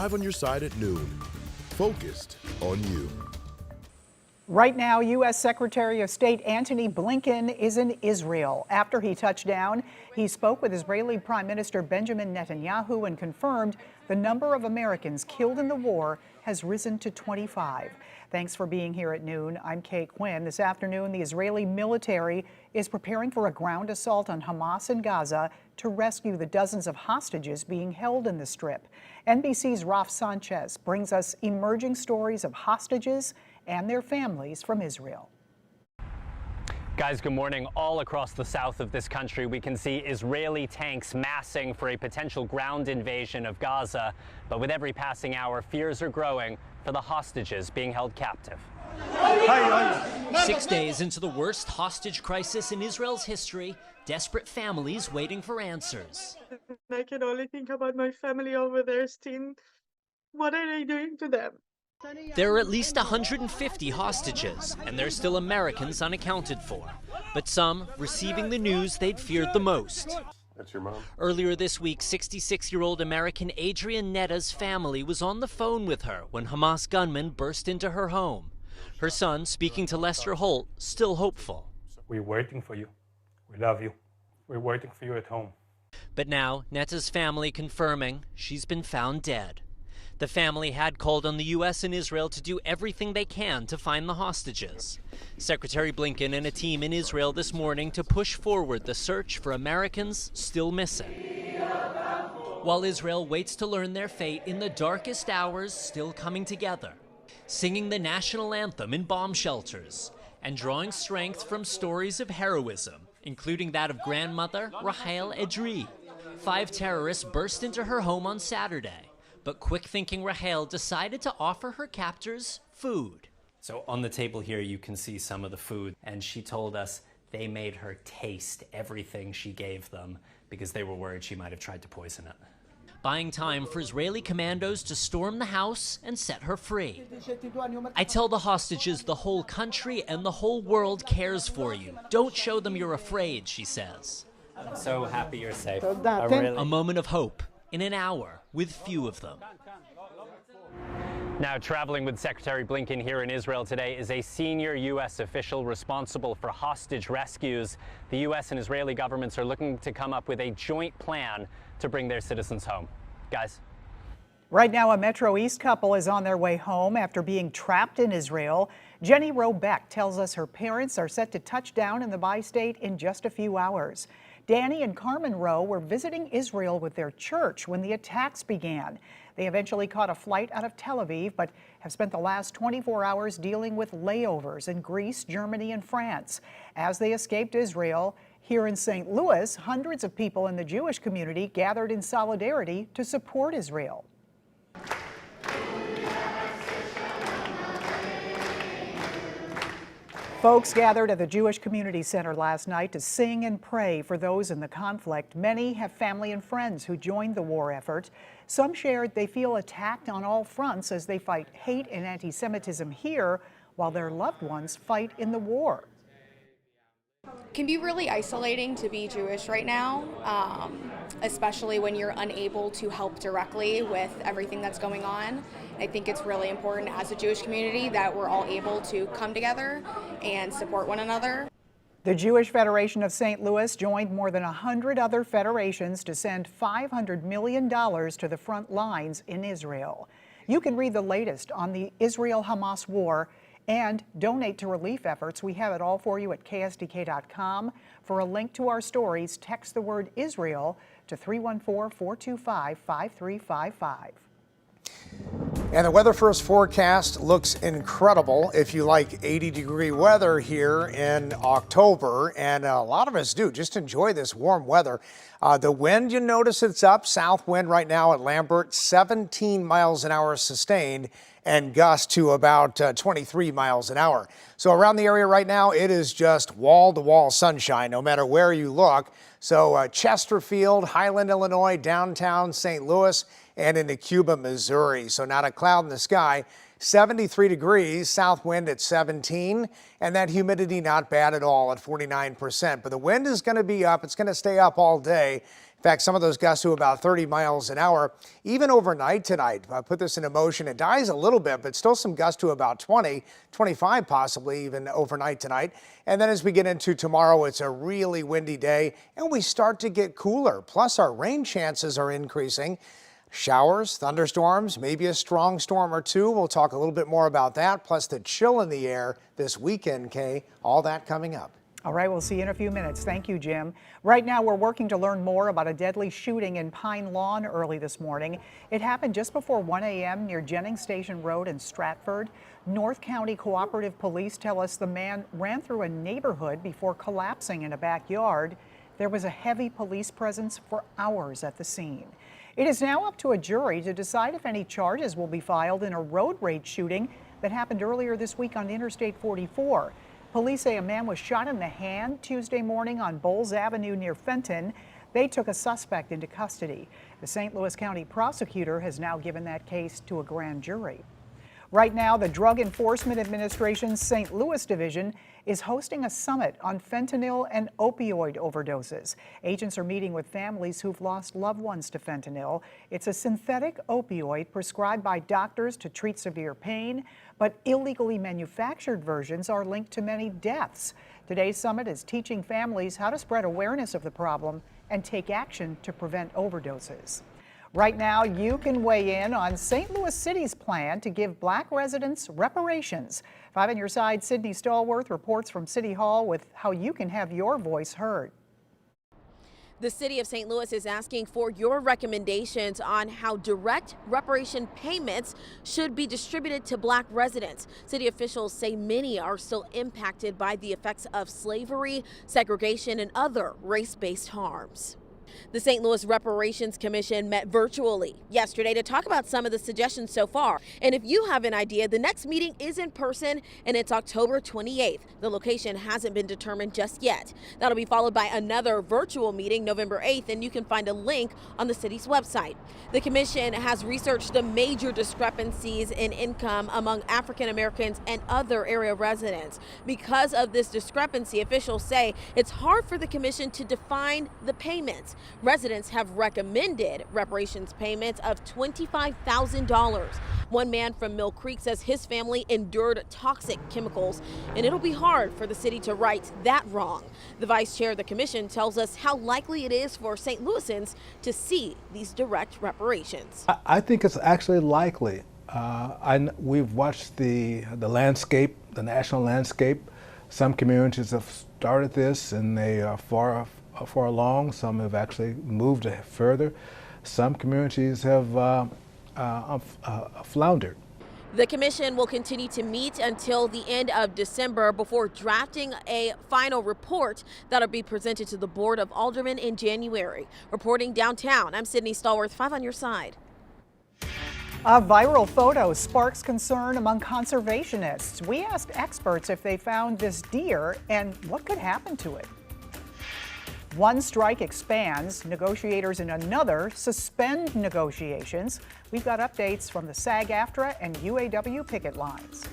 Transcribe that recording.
Live on your side at noon. Focused on you. Right now, U.S. Secretary of State Antony Blinken is in Israel. After he touched down, he spoke with Israeli Prime Minister Benjamin Netanyahu and confirmed the number of Americans killed in the war has risen to 25. Thanks for being here at noon. I'm Kate Quinn. This afternoon, the Israeli military is preparing for a ground assault on Hamas in Gaza to rescue the dozens of hostages being held in the Strip. NBC's Raf Sanchez brings us emerging stories of hostages and their families from Israel. Guys, good morning. All across the south of this country, we can see Israeli tanks massing for a potential ground invasion of Gaza. But with every passing hour, fears are growing for the hostages being held captive. 6 days into the worst hostage crisis in Israel's history, desperate families waiting for answers. I can only think about my family over there, Steen. What are they doing to them? There are at least 150 hostages, and there's still Americans unaccounted for. But some receiving the news they'd feared the most. That's your mom? Earlier this week, 66-year-old American Adrian Netta's family was on the phone with her when Hamas gunmen burst into her home. Her son, speaking to Lester Holt, still hopeful. We're waiting for you. We love you. We're waiting for you at home. But now, Netta's family confirming she's been found dead. The family had called on the U.S. and Israel to do everything they can to find the hostages. Secretary Blinken and a team in Israel this morning to push forward the search for Americans still missing. While Israel waits to learn their fate in the darkest hours still coming together, singing the national anthem in bomb shelters, and drawing strength from stories of heroism, including that of grandmother Rahel Edri. 5 terrorists burst into her home on Saturday. But quick-thinking Rahel decided to offer her captors food. So on the table here, you can see some of the food. And she told us they made her taste everything she gave them because they were worried she might have tried to poison it. Buying time for Israeli commandos to storm the house and set her free. I tell the hostages the whole country and the whole world cares for you. Don't show them you're afraid, she says. I'm so happy you're safe. A moment of hope in an hour with few of them. Now, traveling with Secretary Blinken here in Israel today is a senior U.S. official responsible for hostage rescues. The U.S. and Israeli governments are looking to come up with a joint plan to bring their citizens home. Guys. Right now, a Metro East couple is on their way home after being trapped in Israel. Jenny Robeck tells us her parents are set to touch down in the bi-state in just a few hours. Danny and Carmen Rowe were visiting Israel with their church when the attacks began. They eventually caught a flight out of Tel Aviv, but have spent the last 24 hours dealing with layovers in Greece, Germany, and France. As they escaped Israel, here in St. Louis, hundreds of people in the Jewish community gathered in solidarity to support Israel. Folks gathered at the Jewish Community Center last night to sing and pray for those in the conflict. Many have family and friends who joined the war effort. Some shared they feel attacked on all fronts as they fight hate and anti-Semitism here while their loved ones fight in the war. It can be really isolating to be Jewish right now, especially when you're unable to help directly with everything that's going on. I think it's really important as a Jewish community that we're all able to come together and support one another. The Jewish Federation of St. Louis joined more than 100 other federations to send $500 million to the front lines in Israel. You can read the latest on the Israel-Hamas war and donate to relief efforts. We have it all for you at ksdk.com. For a link to our stories, text the word Israel to 314-425-5355. And the weather first forecast looks incredible if you like 80-degree weather here in October, and a lot of us do. Just enjoy this warm weather. The wind, you notice it's up. South wind right now at Lambert, 17 miles an hour sustained, and gusts to about 23 miles an hour. So around the area right now, it is just wall-to-wall sunshine, no matter where you look. So Chesterfield, Highland, Illinois, downtown St. Louis, and into Cuba, Missouri. So not a cloud in the sky. 73 degrees, south wind at 17, and that humidity not bad at all at 49%. But the wind is going to be up. It's going to stay up all day. In fact, some of those gusts to about 30 miles an hour, even overnight tonight. Put this into motion. It dies a little bit, but still some gusts to about 20, 25 possibly even overnight tonight. And then as we get into tomorrow, it's a really windy day and we start to get cooler. Plus our rain chances are increasing. Showers, thunderstorms, maybe a strong storm or two. We'll talk a little bit more about that. Plus the chill in the air this weekend, Kay. All that coming up. All right, we'll see you in a few minutes. Thank you, Jim. Right now, we're working to learn more about a deadly shooting in Pine Lawn early this morning. It happened just before 1 a.m. near Jennings Station Road in Stratford. North County Cooperative Police tell us the man ran through a neighborhood before collapsing in a backyard. There was a heavy police presence for hours at the scene. It is now up to a jury to decide if any charges will be filed in a road rage shooting that happened earlier this week on Interstate 44. Police say a man was shot in the hand Tuesday morning on Bowles Avenue near Fenton. They took a suspect into custody. The St. Louis County prosecutor has now given that case to a grand jury. Right now, the Drug Enforcement Administration's St. Louis division is hosting a summit on fentanyl and opioid overdoses. Agents are meeting with families who've lost loved ones to fentanyl. It's a synthetic opioid prescribed by doctors to treat severe pain, but illegally manufactured versions are linked to many deaths. Today's summit is teaching families how to spread awareness of the problem and take action to prevent overdoses. Right now, you can weigh in on St. Louis City's plan to give Black residents reparations. 5 on your side, Sydney Stallworth reports from City Hall with how you can have your voice heard. The City of St. Louis is asking for your recommendations on how direct reparation payments should be distributed to Black residents. City officials say many are still impacted by the effects of slavery, segregation, and other race-based harms. The St. Louis Reparations Commission met virtually yesterday to talk about some of the suggestions so far. And if you have an idea, the next meeting is in person and it's October 28th. The location hasn't been determined just yet. That'll be followed by another virtual meeting November 8th, and you can find a link on the city's website. The commission has researched the major discrepancies in income among African Americans and other area residents. Because of this discrepancy, officials say it's hard for the commission to define the payments. Residents have recommended reparations payments of $25,000. One man from Mill Creek says his family endured toxic chemicals, and it'll be hard for the city to right that wrong. The vice chair of the commission tells us how likely it is for St. Louisans to see these direct reparations. I think it's actually likely. We've watched the landscape, the national landscape. Some communities have started this and they are far along. Some have actually moved further. Some communities have floundered. The commission will continue to meet until the end of December before drafting a final report that'll be presented to the Board of Aldermen in January. Reporting downtown, I'm Sydney Stallworth, 5 on your side. A viral photo sparks concern among conservationists. We asked experts if they found this deer and what could happen to it. One strike expands. Negotiators in another suspend negotiations. We've got updates from the SAG-AFTRA and UAW picket lines.